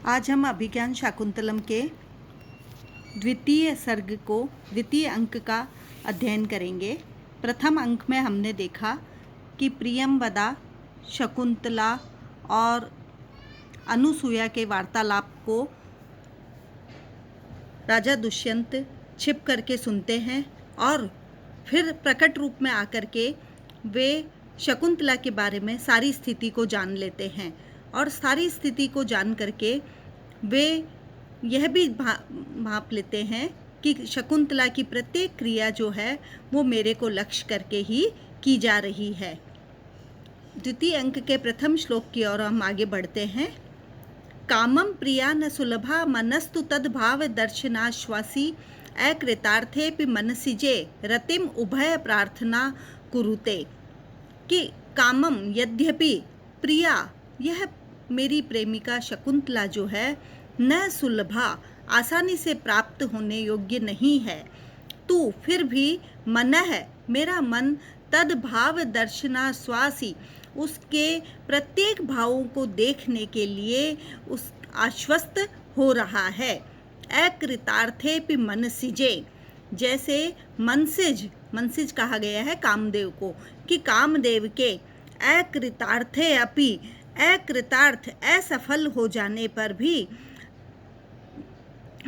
आज हम अभिज्ञान शाकुंतलम के द्वितीय अंक का अध्ययन करेंगे। प्रथम अंक में हमने देखा कि प्रियंवदा, शकुंतला और अनुसूया के वार्तालाप को राजा दुष्यंत छिप करके सुनते हैं और फिर प्रकट रूप में आकर के वे शकुंतला के बारे में सारी स्थिति को जान लेते हैं और सारी स्थिति को जान करके वे यह भी भाप लेते हैं कि शकुंतला की प्रत्येक क्रिया जो है वो मेरे को लक्ष्य करके ही की जा रही है। द्वितीय अंक के प्रथम श्लोक की ओर हम आगे बढ़ते हैं। कामं प्रिया न सुलभा मनस्तु तद्भाव दर्शनाश्वासी अकृतार्थेपि मनसिजे रतिम उभय प्रार्थना कुरुते। कि कामम यद्यपि प्रिया, यह मेरी प्रेमिका शकुंतला जो है न सुलभा, आसानी से प्राप्त होने योग्य नहीं है, तू फिर भी मनः, मेरा मन तद्भाव दर्शनाश्वासी, उसके प्रत्येक भावों को देखने के लिए उस आश्वस्त हो रहा है। अकृतार्थेपि मनसिजे, जैसे मनसिज कहा गया है कामदेव को, कि कामदेव के अकृतार्थे अपि, अकृतार्थ असफल हो जाने पर भी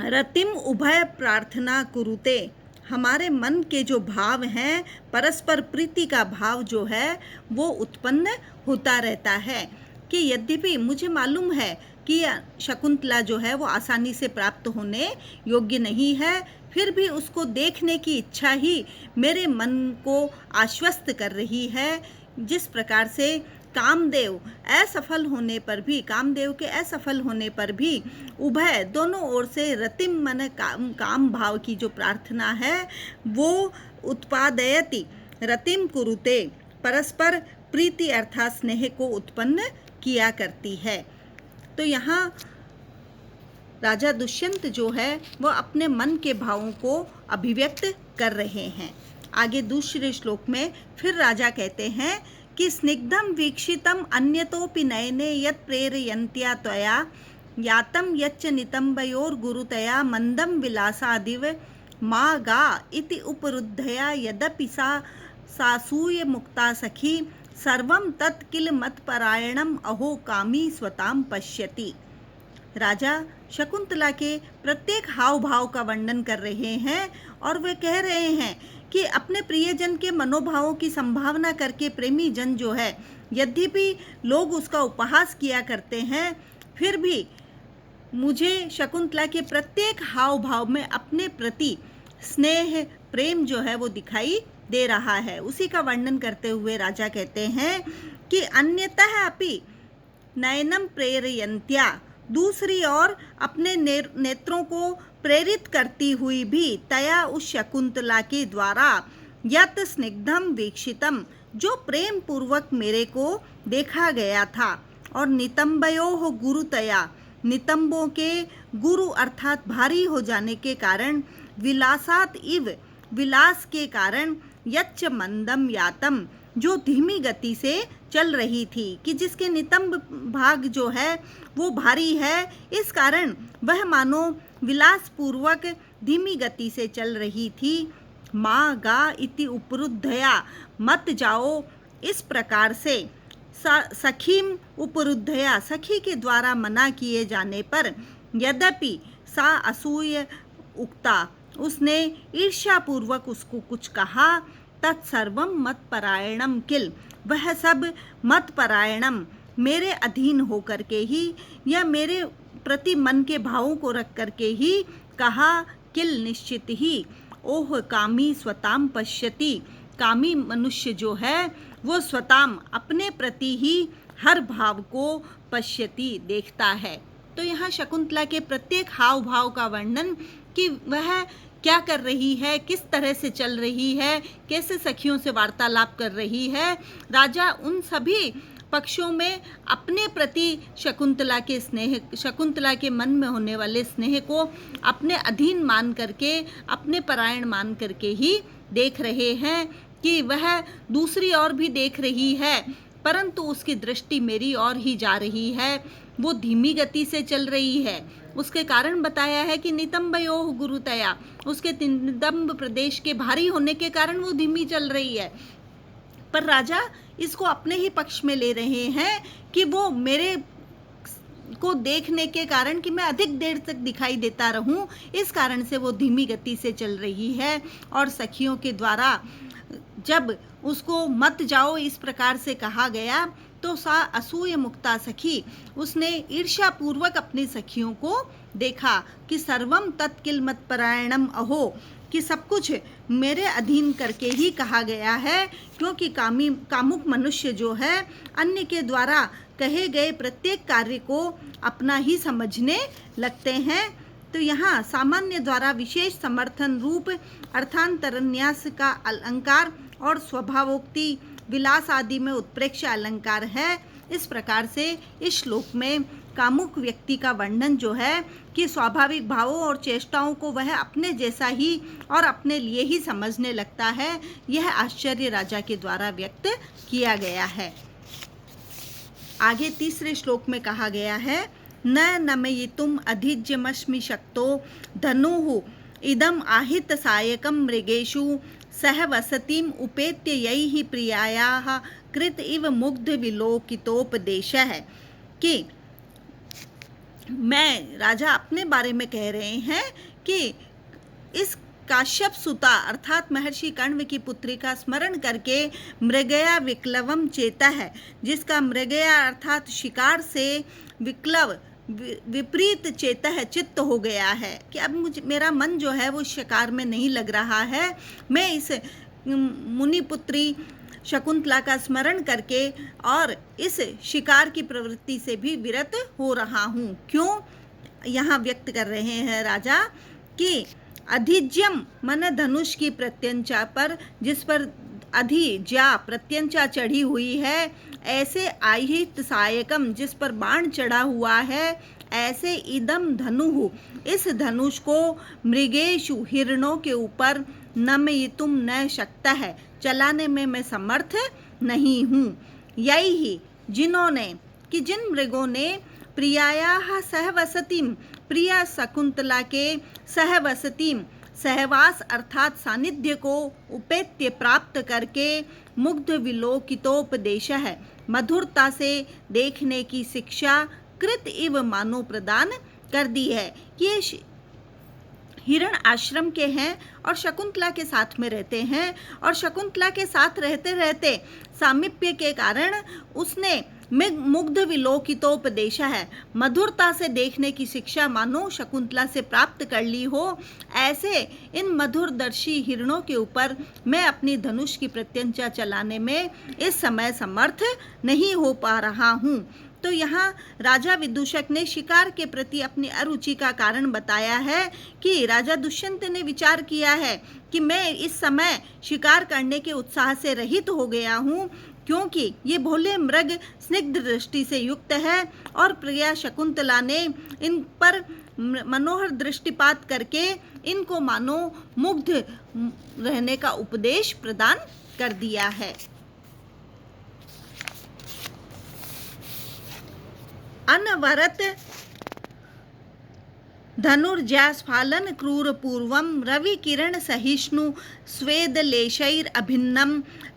रतिम उभय प्रार्थना कुरुते, हमारे मन के जो भाव हैं, परस्पर प्रीति का भाव जो है वो उत्पन्न होता रहता है। कि यद्यपि मुझे मालूम है कि शकुंतला जो है वो आसानी से प्राप्त होने योग्य नहीं है, फिर भी उसको देखने की इच्छा ही मेरे मन को आश्वस्त कर रही है। जिस प्रकार से कामदेव के असफल होने पर भी उभय, दोनों ओर से रतिम मन काम भाव की जो प्रार्थना है वो उत्पादयति रतिम कुरुते, परस्पर प्रीति अर्थात स्नेह को उत्पन्न किया करती है। तो यहाँ राजा दुष्यंत जो है वो अपने मन के भावों को अभिव्यक्त कर रहे हैं। आगे दूसरे श्लोक में फिर राजा कहते हैं कि स्निग्धम वीक्षितम अन्यतोपि नयने यत् प्रेरयन्त्या त्वया यातम यच्च नितंबयोर गुरुतया मंदम विलासादिव मा गा इति उपरुद्धया यदपि सा सासूय मुक्ता सखी सर्वम तत् किल मत्परायणम अहो कामी स्वताम पश्यति। राजा शकुंतला के प्रत्येक हाव भाव का वर्णन कर रहे हैं और वे कह रहे हैं कि अपने प्रियजन के मनोभावों की संभावना करके प्रेमी जन जो है, यद्यपि लोग उसका उपहास किया करते हैं, फिर भी मुझे शकुंतला के प्रत्येक हाव भाव में अपने प्रति स्नेह प्रेम जो है वो दिखाई दे रहा है। उसी का वर्णन करते हुए राजा कहते हैं कि अन्यतः अपि नयनम प्रेरयन्त्या, दूसरी ओर अपने नेत्रों को प्रेरित करती हुई भी तया उस शकुंतला के द्वारा यत स्निग्धम वीक्षितम, जो प्रेम पूर्वक मेरे को देखा गया था, और नितंबयोः गुरुतया, नितंबों के गुरु अर्थात भारी हो जाने के कारण, विलासात इव, विलास के कारण, यच्च मंदम यातम, जो धीमी गति से चल रही थी, कि जिसके नितंब भाग जो है वो भारी है, इस कारण वह मानो विलास पूर्वक धीमी गति से चल रही थी। माँ गा इति उपरुद्धया, मत जाओ, इस प्रकार से सखीम उपरुद्धया, सखी के द्वारा मना किए जाने पर, यद्यपि सा असूय उक्ता, उसने ईर्ष्या पूर्वक उसको कुछ कहा, तत्सर्वम मत्परायणम किल, वह सब मत्परायणम, मेरे अधीन होकर के ही या मेरे प्रति मन के भावों को रख करके ही कहा, किल निश्चित ही, ओह कामी स्वताम पश्यति, कामी मनुष्य जो है वो स्वताम अपने प्रति ही हर भाव को पश्यति देखता है। तो यहाँ शकुंतला के प्रत्येक हाव भाव का वर्णन कि वह क्या कर रही है, किस तरह से चल रही है, कैसे सखियों से वार्तालाप कर रही है। राजा उन सभी पक्षों में अपने प्रति शकुंतला के मन में होने वाले स्नेह को अपने अधीन मान करके, अपने परायण मान करके ही देख रहे हैं। कि वह दूसरी ओर भी देख रही है परंतु उसकी दृष्टि मेरी ओर ही जा रही है, वो धीमी गति से चल रही है। उसके कारण बताया है कि नितंबयोः गुरुतया, उसके नितंब प्रदेश के भारी होने के कारण वो धीमी चल रही है। पर राजा इसको अपने ही पक्ष में ले रहे हैं कि वो मेरे को देखने के कारण कि मैं अधिक देर तक दिखाई देता रहूं, इस कारण से वो धीमी गति से चल रही है। और सखियों के द्वारा जब उसको मत जाओ इस प्रकार से कहा गया तो सा असूय मुक्ता सखी, उसने ईर्ष्या पूर्वक अपनी सखियों को देखा कि सर्वम तत्किल मत्परायणम अहो, कि सब कुछ मेरे अधीन करके ही कहा गया है, क्योंकि कामुक मनुष्य जो है अन्य के द्वारा कहे गए प्रत्येक कार्य को अपना ही समझने लगते हैं। तो यहाँ सामान्य द्वारा विशेष समर्थन रूप अर्थांतरन्यास का अलंकार और स्वभावोक्ति विलास आदि में उत्प्रेक्ष अलंकार है। इस प्रकार से इस श्लोक में कामुक व्यक्ति का वर्णन जो है कि स्वाभाविक भावों और चेष्टाओं को वह अपने जैसा ही और अपने लिए ही समझने लगता है, यह आश्चर्य राजा के द्वारा व्यक्त किया गया है। आगे तीसरे श्लोक में कहा गया है, न नमयितुम अधिज्यमस्मि शक्तो धनुः इदम आहित सायकम मृगेषु सह वसतिम उपेत्य यैहि प्रियायाः कृत इव मुग्ध विलोकितोपदेश है। कि मैं राजा अपने बारे में कह रहे हैं कि इस काश्यप सुता अर्थात महर्षि कण्व की पुत्री का स्मरण करके मृगया विक्लवम चेता है, जिसका मृगया अर्थात शिकार से विक्लव विपरीत चेता है, चित्त हो गया है कि अब मेरा मन जो है वो शिकार में नहीं लग रहा है। मैं इस मुनि पुत्री शकुंतला का स्मरण करके और इस शिकार की प्रवृत्ति से भी विरत हो रहा हूँ। क्यों यहाँ व्यक्त कर रहे हैं राजा कि अधिज्यम मन धनुष की प्रत्यंचा पर, जिस पर अधिज्या प्रत्यंचा चढ़ी हुई है, ऐसे आहित सायकम जिस पर बाण चढ़ा हुआ है, ऐसे इदम धनुः इस धनुष को मृगेषु हिरणों के ऊपर नमयितुम न शक्ता है, चलाने में मैं समर्थ नहीं हूँ। यही जिन्होंने कि जिन मृगों ने प्रियायाः सहवसतिम प्रिया शकुंतला के सहवसतिम सहवास अर्थात सानिध्य को उपेत्य प्राप्त करके मुग्ध विलोकितोपदेश है, मधुरता से देखने की शिक्षा कृत इव मानो प्रदान कर दी है। ये हिरण आश्रम के हैं और शकुंतला के साथ में रहते हैं, और शकुंतला के साथ रहते रहते सामीप्य के कारण उसने मुग्ध विलोकितोपदेश है, मधुरता से देखने की शिक्षा मानो शकुंतला से प्राप्त कर ली हो। ऐसे इन मधुरदर्शी हिरणों के ऊपर मैं अपनी धनुष की प्रत्यंचा चलाने में इस समय समर्थ नहीं हो पा रहा हूँ। तो यहाँ राजा विदूषक ने शिकार के प्रति अपनी अरुचि का कारण बताया है कि राजा दुष्यंत ने विचार किया है कि मैं इस समय शिकार करने के उत्साह से रहित हो गया हूँ, क्योंकि ये भोले मृग स्निग्ध दृष्टि से युक्त है और प्रिया शकुंतला ने इन पर मनोहर दृष्टिपात करके इनको मानो मुग्ध रहने का उपदेश प्रदान कर दिया है। अनवरत धनुर्जास्फालन क्रूर पूर्वम रवि किरण सहिष्णु स्वेद लेशैर अभिन्नम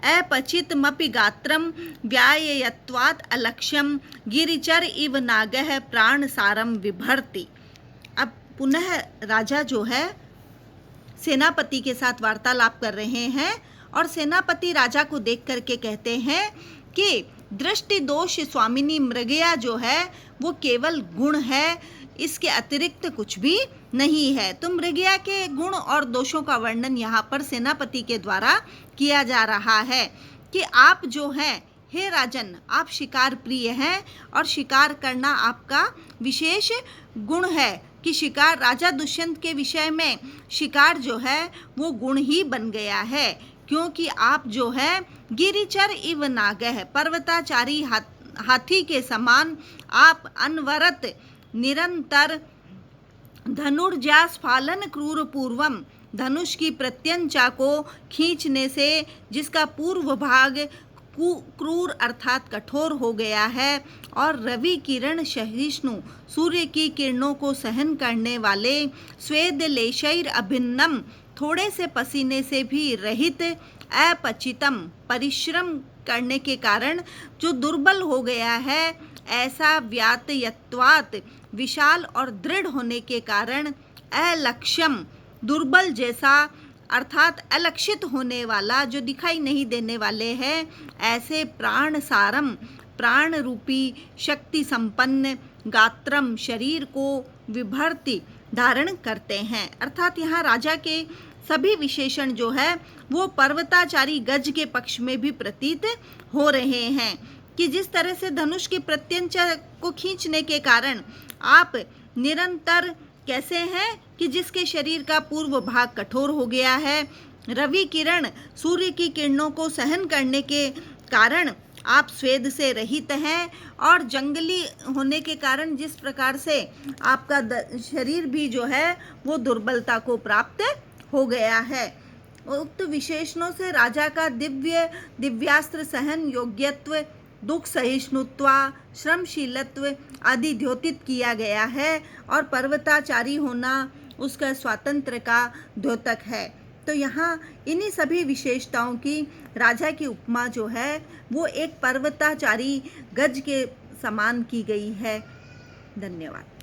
अपचितमपि गात्रम व्याययत्वात् अलक्ष्यम गिरिचर इव नागः प्राण सारम विभर्ति। अब पुनः राजा जो है सेनापति के साथ वार्तालाप कर रहे हैं और सेनापति राजा को देख करके कहते हैं कि दृष्टि दोष स्वामिनी मृगया जो है वो केवल गुण है, इसके अतिरिक्त कुछ भी नहीं है। तो मृगया के गुण और दोषों का वर्णन यहाँ पर सेनापति के द्वारा किया जा रहा है कि आप जो हैं हे राजन, आप शिकार प्रिय हैं और शिकार करना आपका विशेष गुण है कि शिकार राजा दुष्यंत के विषय में शिकार जो है वो गुण ही बन गया है, क्योंकि आप जो है गिरिचर इव नागः पर्वताचारी हाथी के समान आप अनवरत निरंतर धनुर्जास्फालन क्रूर पूर्वम धनुष की प्रत्यंचा को खींचने से जिसका पूर्व भाग क्रूर अर्थात कठोर हो गया है और रवि किरण सहिष्णु सूर्य की किरणों को सहन करने वाले स्वेद लेशैर अभिन्नम थोड़े से पसीने से भी रहित अपचितम परिश्रम करने के कारण जो दुर्बल हो गया है, ऐसा व्यातयत्वात् विशाल और दृढ़ होने के कारण अलक्ष्यम दुर्बल जैसा अर्थात अलक्षित होने वाला जो दिखाई नहीं देने वाले हैं, ऐसे प्राण सारम प्राण रूपी शक्ति संपन्न गात्रम शरीर को विभर्ति धारण करते हैं। अर्थात यहाँ राजा के सभी विशेषण जो है वो पर्वताचारी गज के पक्ष में भी प्रतीत हो रहे हैं कि जिस तरह से धनुष की प्रत्यंचा को खींचने के कारण आप निरंतर कैसे हैं कि जिसके शरीर का पूर्व भाग कठोर हो गया है, रवि किरण सूर्य की किरणों को सहन करने के कारण आप स्वेद से रहित हैं और जंगली होने के कारण जिस प्रकार से आपका शरीर भी जो है वो दुर्बलता को प्राप्त हो गया है। उक्त विशेषणों से राजा का दिव्यास्त्र सहन योग्यत्व, दुख सहिष्णुत्व, श्रमशीलत्व आदि द्योतित किया गया है और पर्वताचारी होना उसका स्वातंत्र का द्योतक है। तो यहाँ इन्हीं सभी विशेषताओं की राजा की उपमा जो है वो एक पर्वताचारी गज के समान की गई है। धन्यवाद।